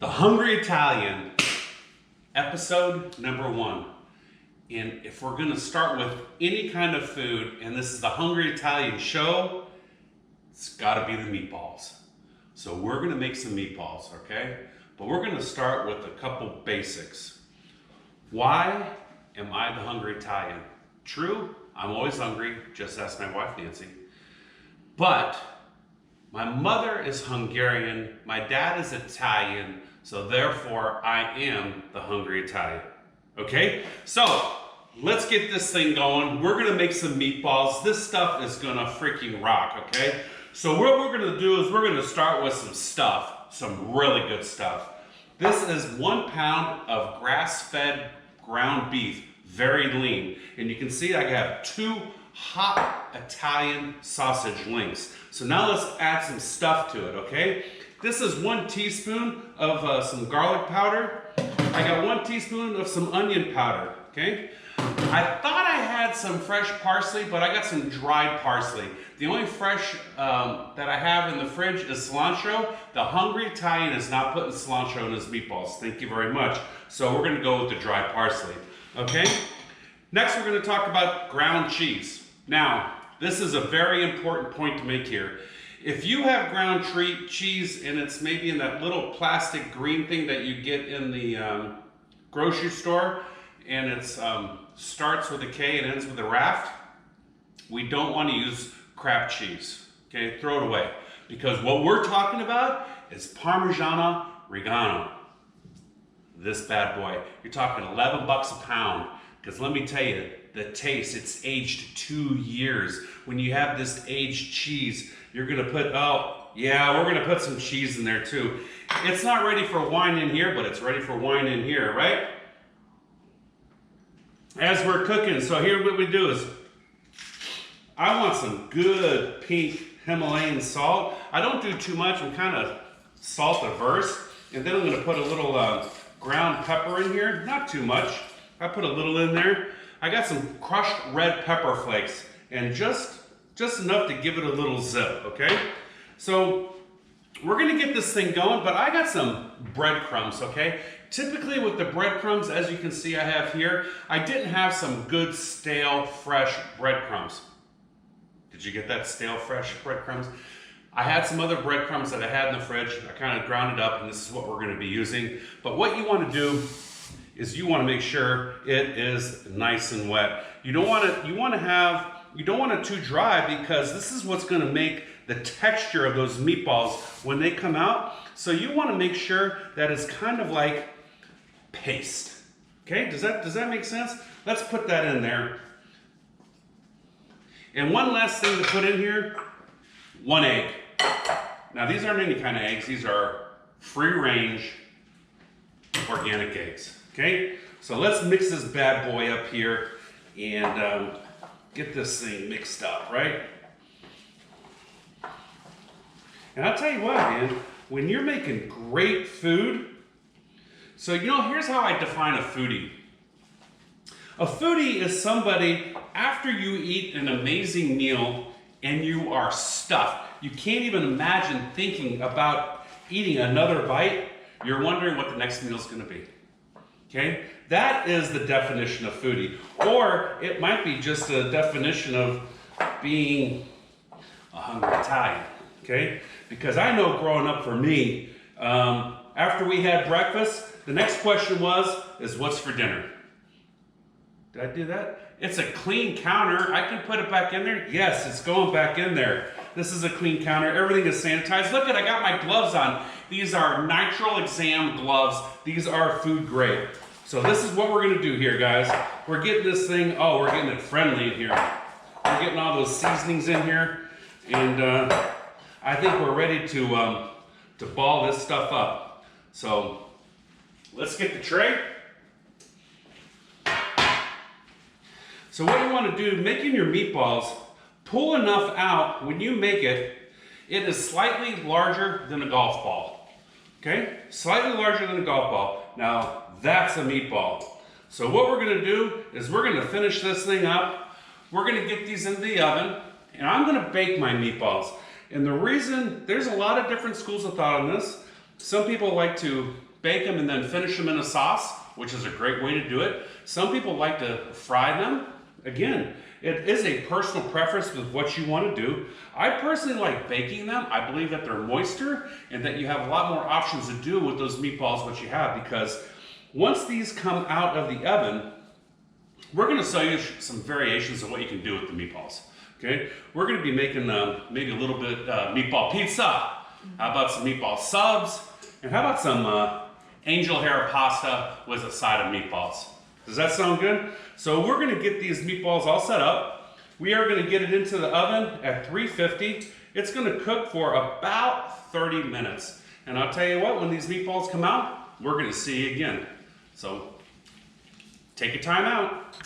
The Hungry Italian, episode number 1. And if we're going to start with any kind of food, and this is the Hungry Italian show, it's got to be the meatballs. So we're going to make some meatballs, okay? But we're going to start with a couple basics. Why am I the Hungry Italian? True, I'm always hungry, just ask my wife Nancy. But my mother is Hungarian, my dad is Italian, so therefore I am the Hungry Italian. Okay? So, let's get this thing going. We're gonna make some meatballs. This stuff is gonna freaking rock, okay? So what we're gonna do is we're gonna start with some stuff, some really good stuff. This is 1 pound of grass-fed ground beef, very lean. And you can see I have 2 hot Italian sausage links. So now let's add some stuff to it, okay? This is 1 teaspoon of some garlic powder. I got 1 teaspoon of some onion powder, okay? I thought I had some fresh parsley, but I got some dried parsley. The only fresh that I have in the fridge is cilantro. The Hungry Italian is not putting cilantro in his meatballs. Thank you very much. So we're gonna go with the dried parsley, okay? Next, we're gonna talk about ground cheese. Now, this is a very important point to make here. If you have ground cheese and it's maybe in that little plastic green thing that you get in the grocery store, and it starts with a K and ends with a raft, we don't want to use crap cheese. Okay, throw it away. Because what we're talking about is Parmigiano Reggiano. This bad boy. You're talking 11 bucks a pound. Because let me tell you, the taste, it's aged 2 years. When you have this aged cheese, you're gonna put, oh, yeah, we're gonna put some cheese in there too. It's not ready for wine in here, but it's ready for wine in here, right? As we're cooking, so here what we do is, I want some good pink Himalayan salt. I don't do too much, I'm kind of salt averse. And then I'm gonna put a little ground pepper in here, not too much. I put a little in there. I got some crushed red pepper flakes and just enough to give it a little zip, okay? So we're gonna get this thing going, but I got some breadcrumbs, okay? Typically with the breadcrumbs, as you can see I have here, I didn't have some good stale, fresh breadcrumbs. Did you get that stale, fresh breadcrumbs? I had some other breadcrumbs that I had in the fridge. I kind of ground it up and this is what we're gonna be using. But what you wanna do is you want to make sure it is nice and wet. You don't want it too dry because this is what's going to make the texture of those meatballs when they come out. So you want to make sure that it's kind of like paste. Okay, does that make sense? Let's put that in there. And one last thing to put in here, 1 egg. Now these aren't any kind of eggs, these are free range organic eggs. Okay, so let's mix this bad boy up here and get this thing mixed up, right? And I'll tell you what, man, when you're making great food, so you know, here's how I define a foodie. A foodie is somebody, after you eat an amazing meal and you are stuffed, you can't even imagine thinking about eating another bite, you're wondering what the next meal is going to be. Okay, that is the definition of foodie. Or it might be just a definition of being a hungry Italian. Okay, because I know growing up for me, after we had breakfast, the next question is what's for dinner? Did I do that? It's a clean counter. I can put it back in there. Yes, it's going back in there. This is a clean counter. Everything is sanitized. Look at, I got my gloves on. These are nitrile exam gloves. These are food grade. So this is what we're gonna do here, guys. We're getting this thing, oh, we're getting it friendly in here. We're getting all those seasonings in here. And I think we're ready to ball this stuff up. So let's get the tray. So what you wanna do, making your meatballs, pull enough out when you make it, it is slightly larger than a golf ball. Okay? Slightly larger than a golf ball. Now, that's a meatball. So what we're gonna do is we're gonna finish this thing up. We're gonna get these into the oven, and I'm gonna bake my meatballs. And the reason, there's a lot of different schools of thought on this. Some people like to bake them and then finish them in a sauce, which is a great way to do it. Some people like to fry them. Again, it is a personal preference with what you want to do. I personally like baking them. I believe that they're moister and that you have a lot more options to do with those meatballs what you have, because once these come out of the oven, we're going to show you some variations of what you can do with the meatballs. Okay, we're going to be making maybe a little bit meatball pizza. How about some meatball subs? And how about some angel hair pasta with a side of meatballs? Does that sound good? So we're going to get these meatballs all set up. We are going to get it into the oven at 350. It's going to cook for about 30 minutes. And I'll tell you what, when these meatballs come out, we're going to see you again. So take your time out.